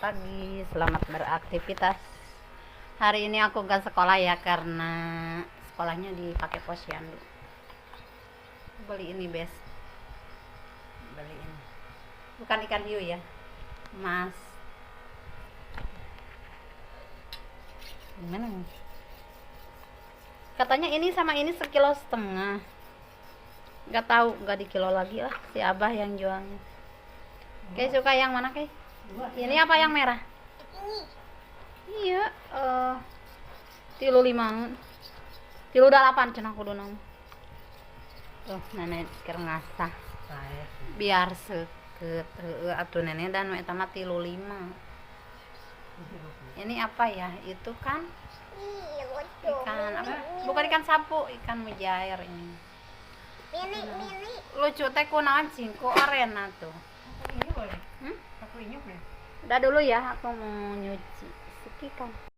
pagi, selamat beraktivitas. Hari ini aku gak sekolah ya, karena sekolahnya dipakai posyandu. Beli ini bes, beli ini, bukan ikan hiu ya, mas. Gimana nih? Katanya ini sama ini 1,5 kilo. Gak tahu, gak di kilo lagi lah, si abah yang jualnya. Kayak suka yang mana kayak? Ini apa yang merah? Iya, 35, 38 cenah kudu nama. Tuh, nenek keur ngasah. Biar seukeut atuh nenek dan eta mah 35. Ini apa ya? Itu kan ikan apa? Bukan ikan sapu, ikan mujair ini. Mini. Lucu teh kunaon cingko arena tuh. Ini boleh. Aku ini boleh. Udah dulu ya, aku mau nyuci sekikan.